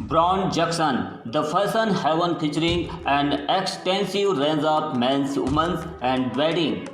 Brown Junction, the fashion haven featuring an extensive range of men's, women's, and wedding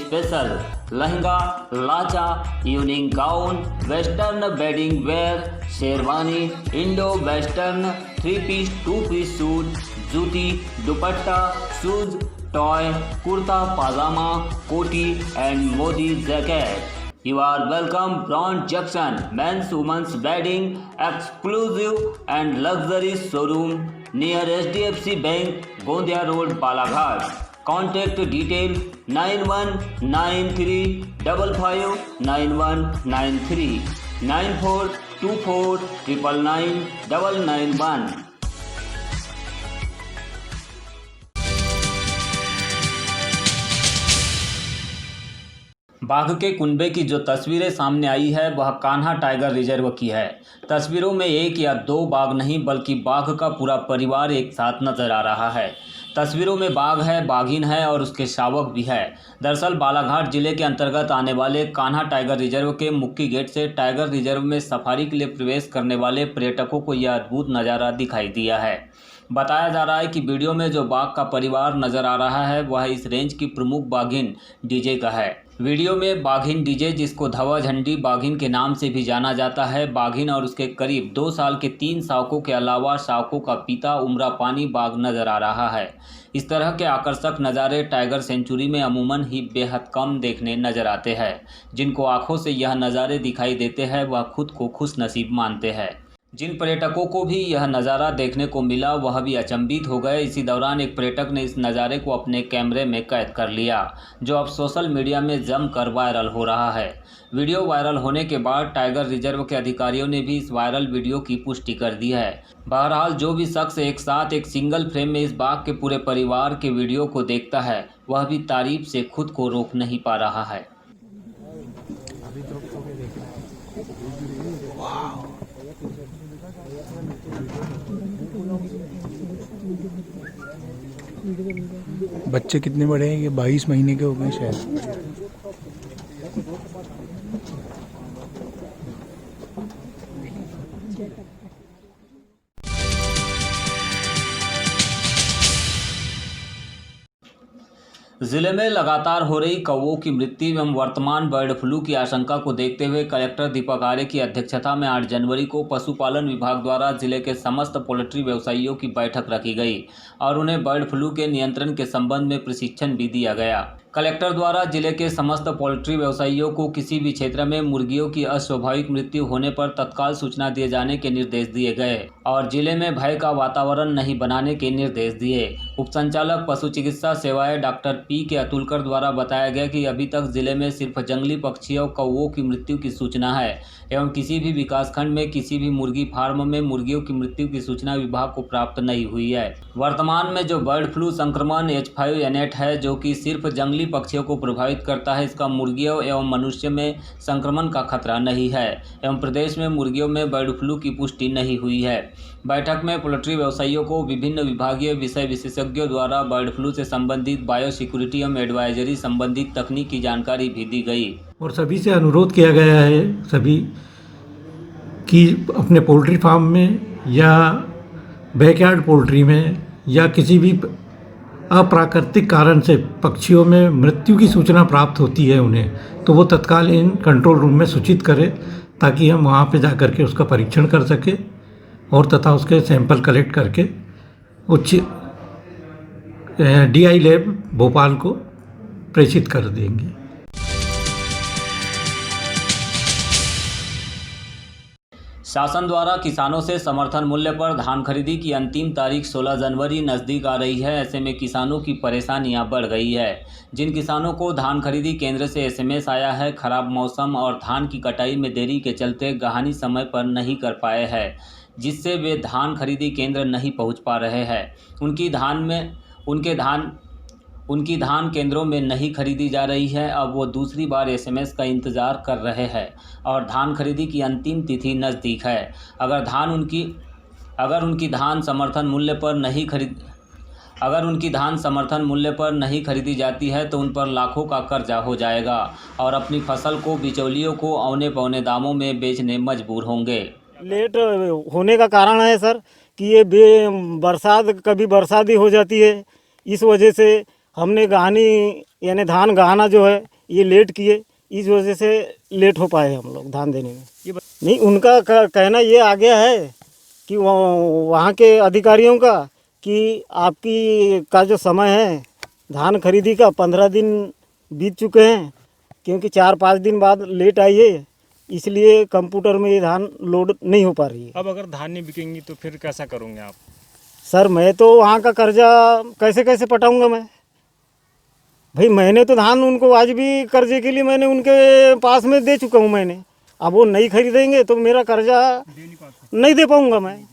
special, lehenga, लाचा, evening gown, western wedding wear, sherwani, Indo-Western, 3-piece, 2-piece suit, जूती, दुपट्टा, shoes, toy, kurta पाजामा, कोटी and Modi jacket. You are welcome Brown Junction, men's, women's wedding, exclusive and luxury showroom near HDFC Bank, Gondia Road, Balaghat. Contact detail 9193559193 9424999991. बाघ के कुनबे की जो तस्वीरें सामने आई है वह कान्हा टाइगर रिजर्व की है। तस्वीरों में एक या दो बाघ नहीं बल्कि बाघ का पूरा परिवार एक साथ नजर आ रहा है। तस्वीरों में बाघ है, बाघिन है और उसके शावक भी है। दरअसल बालाघाट जिले के अंतर्गत आने वाले कान्हा टाइगर रिजर्व के मुख्य गेट से टाइगर रिजर्व में सफारी के लिए प्रवेश करने वाले पर्यटकों को यह अद्भुत नज़ारा दिखाई दिया है। बताया जा रहा है कि वीडियो में जो बाघ का परिवार नजर आ रहा है वह इस रेंज की प्रमुख बाघिन डीजे का है। वीडियो में बाघिन डीजे, जिसको धवा झंडी बाघिन के नाम से भी जाना जाता है, बाघिन और उसके करीब 2 साल के 3 शावकों के अलावा शावकों का पिता उमरा पानी बाघ नजर आ रहा है। इस तरह के आकर्षक नज़ारे टाइगर सेंचुरी में अमूमन ही बेहद कम देखने नजर आते हैं। जिनको आंखों से यह नज़ारे दिखाई देते हैं वह खुद को खुश नसीब मानते हैं। जिन पर्यटकों को भी यह नज़ारा देखने को मिला वह भी अचंभित हो गए। इसी दौरान एक पर्यटक ने इस नज़ारे को अपने कैमरे में कैद कर लिया, जो अब सोशल मीडिया में जमकर वायरल हो रहा है। वीडियो वायरल होने के बाद टाइगर रिजर्व के अधिकारियों ने भी इस वायरल वीडियो की पुष्टि कर दी है। बहरहाल जो भी शख्स एक साथ एक सिंगल फ्रेम में इस बाघ के पूरे परिवार के वीडियो को देखता है वह भी तारीफ से खुद को रोक नहीं पा रहा है। बच्चे कितने बड़े हैं? ये 22 महीने के हो गए शायद। जिले में लगातार हो रही कौवों की मृत्यु एवं वर्तमान बर्ड फ्लू की आशंका को देखते हुए कलेक्टर दीपक आर्य की अध्यक्षता में 8 जनवरी को पशुपालन विभाग द्वारा जिले के समस्त पोल्ट्री व्यवसायियों की बैठक रखी गई और उन्हें बर्ड फ्लू के नियंत्रण के संबंध में प्रशिक्षण भी दिया गया। कलेक्टर द्वारा जिले के समस्त पोल्ट्री व्यवसायियों को किसी भी क्षेत्र में मुर्गियों की अस्वाभाविक मृत्यु होने पर तत्काल सूचना दिए जाने के निर्देश दिए गए और जिले में भय का वातावरण नहीं बनाने के निर्देश दिए। उप संचालक पशु चिकित्सा सेवाएं डॉक्टर पी के अतुलकर द्वारा बताया गया कि अभी तक जिले में सिर्फ जंगली पक्षियों कौवों की मृत्यु की सूचना है एवं किसी भी विकासखंड में किसी भी मुर्गी फार्म में मुर्गियों की मृत्यु की सूचना विभाग को प्राप्त नहीं हुई है। वर्तमान में जो बर्ड फ्लू संक्रमण H5N8 है जो कि सिर्फ जंगली पक्षियों को प्रभावित करता है, इसका मुर्गियों एवं मनुष्य में संक्रमण का खतरा नहीं है एवं प्रदेश में मुर्गियों में बर्ड फ्लू की पुष्टि नहीं हुई है। बैठक में पोल्ट्री व्यवसायियों को विभिन्न विभागीय विषय विशेषज्ञों द्वारा बर्ड फ्लू से संबंधित बायोसिक्योरिटी एवं एडवाइजरी संबंधित तकनीक की जानकारी भी दी गई। और सभी से अनुरोध किया गया है सभी कि अपने पोल्ट्री फार्म में या बैकयार्ड पोल्ट्री में या किसी भी अप्राकृतिक कारण से पक्षियों में मृत्यु की सूचना प्राप्त होती है उन्हें, तो वो तत्काल इन कंट्रोल रूम में सूचित करें ताकि हम वहाँ पे जा कर के उसका परीक्षण कर सकें और तथा उसके सैंपल कलेक्ट करके उच्च DI लैब भोपाल को प्रेषित कर देंगे। शासन द्वारा किसानों से समर्थन मूल्य पर धान खरीदी की अंतिम तारीख 16 जनवरी नज़दीक आ रही है। ऐसे में किसानों की परेशानियां बढ़ गई है। जिन किसानों को धान खरीदी केंद्र से SMS आया है, खराब मौसम और धान की कटाई में देरी के चलते गहानी समय पर नहीं कर पाए हैं, जिससे वे धान खरीदी केंद्र नहीं पहुँच पा रहे हैं। उनकी धान केंद्रों में नहीं खरीदी जा रही है। अब वो दूसरी बार SMS का इंतज़ार कर रहे हैं और धान खरीदी की अंतिम तिथि नज़दीक है। अगर उनकी धान समर्थन मूल्य पर नहीं खरीदी जाती है तो उन पर लाखों का कर्जा हो जाएगा और अपनी फसल को बिचौलियों को औने पौने दामों में बेचने मजबूर होंगे। लेट होने का कारण है सर कि ये बरसात कभी बरसात ही हो जाती है। इस वजह से हमने गहानी यानी धान गहाना जो है ये लेट किए, इस वजह से लेट हो पाए हम लोग धान देने में। नहीं, उनका कहना ये आ गया है कि वहाँ के अधिकारियों का कि आपकी का जो समय है धान खरीदी का 15 दिन बीत चुके हैं, क्योंकि 4-5 दिन बाद लेट आई है, इसलिए कंप्यूटर में ये धान लोड नहीं हो पा रही है। अब अगर धान नहीं बिकेंगी तो फिर कैसा करोगे आप? सर मैं तो वहाँ का कर्जा कैसे कैसे पटाऊंगा मैं? भाई मैंने तो धान उनको आज भी कर्जे के लिए मैंने उनके पास में दे चुका हूँ मैंने। अब वो नहीं खरीदेंगे तो मेरा कर्जा नहीं दे पाऊंगा मैं।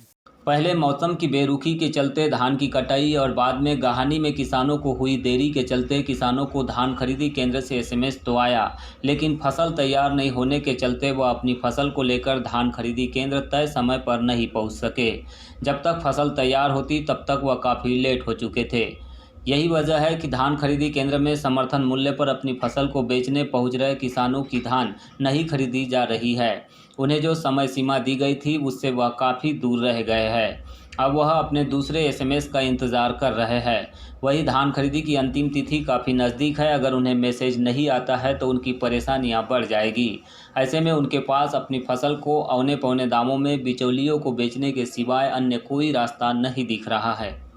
पहले मौसम की बेरुखी के चलते धान की कटाई और बाद में गहानी में किसानों को हुई देरी के चलते किसानों को धान खरीदी केंद्र से एसएमएस तो आया, लेकिन फसल तैयार नहीं होने के चलते वह अपनी फसल को लेकर धान खरीदी केंद्र तय समय पर नहीं पहुंच सके। जब तक फसल तैयार होती तब तक वह काफ़ी लेट हो चुके थे। यही वजह है कि धान खरीदी केंद्र में समर्थन मूल्य पर अपनी फसल को बेचने पहुंच रहे किसानों की धान नहीं खरीदी जा रही है। उन्हें जो समय सीमा दी गई थी उससे वह काफ़ी दूर रह गए हैं। अब वह अपने दूसरे एसएमएस का इंतज़ार कर रहे हैं। वही धान खरीदी की अंतिम तिथि काफ़ी नज़दीक है। अगर उन्हें मैसेज नहीं आता है तो उनकी परेशानियां बढ़ जाएगी। ऐसे में उनके पास अपनी फसल को औने पौने दामों में बिचौलियों को बेचने के सिवाय अन्य कोई रास्ता नहीं दिख रहा है।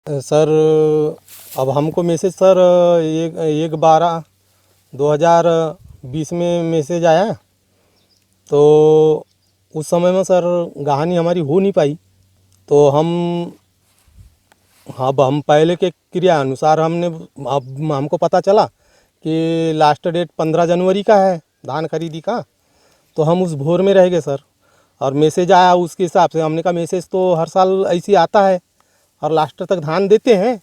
सर अब हमको मैसेज सर 1/12/2020 में मैसेज आया, तो उस समय में सर गहानी हमारी हो नहीं पाई। तो हम पहले के क्रिया अनुसार अब हमको पता चला कि लास्ट डेट 15 जनवरी का है धान खरीदी का, तो हम उस भोर में रह गए सर। और मैसेज आया उसके हिसाब से हमने कहा मैसेज तो हर साल ऐसे आता है और लास्ट तक धान देते हैं।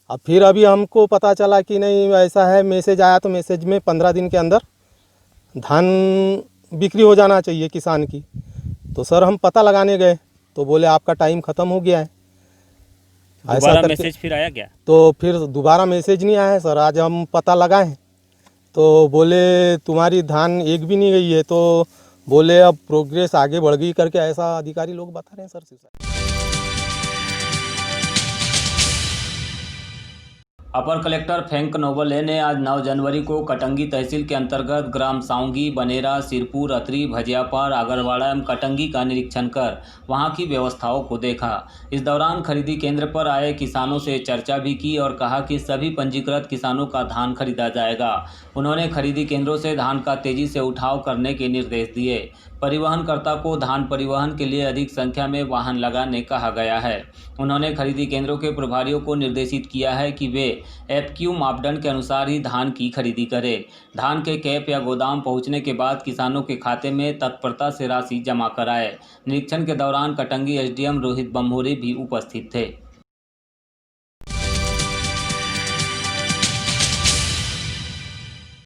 अब फिर अभी हमको पता चला कि नहीं ऐसा है, मैसेज आया तो मैसेज में 15 दिन के अंदर धान बिक्री हो जाना चाहिए किसान की। तो सर हम पता लगाने गए तो बोले आपका टाइम ख़त्म हो गया है। दोबारा मैसेज फिर आया क्या? तो फिर दोबारा मैसेज नहीं आया है सर। आज हम पता लगाए तो बोले तुम्हारी धान एक भी नहीं गई है, तो बोले अब प्रोग्रेस आगे बढ़ गई करके ऐसा अधिकारी लोग बता रहे हैं सर। अपर कलेक्टर फेंक नोबले ने आज 9 जनवरी को कटंगी तहसील के अंतर्गत ग्राम साउंगी, बनेरा, सिरपुर, अतरी, भजियापार, आगरवाड़ा एवं कटंगी का निरीक्षण कर वहां की व्यवस्थाओं को देखा। इस दौरान खरीदी केंद्र पर आए किसानों से चर्चा भी की और कहा कि सभी पंजीकृत किसानों का धान खरीदा जाएगा। उन्होंने खरीदी केंद्रों से धान का तेजी से उठाव करने के निर्देश दिए। परिवहनकर्ता को धान परिवहन के लिए अधिक संख्या में वाहन लगाने कहा गया है। उन्होंने खरीदी केंद्रों के प्रभारियों को निर्देशित किया है कि वे एफक्यू मापदंड के अनुसार ही धान की खरीदी करें। धान के कैप या गोदाम पहुंचने के बाद किसानों के खाते में तत्परता से राशि जमा कराए। निरीक्षण के दौरान कटंगी एसडीएम रोहित बम्होरी भी उपस्थित थे।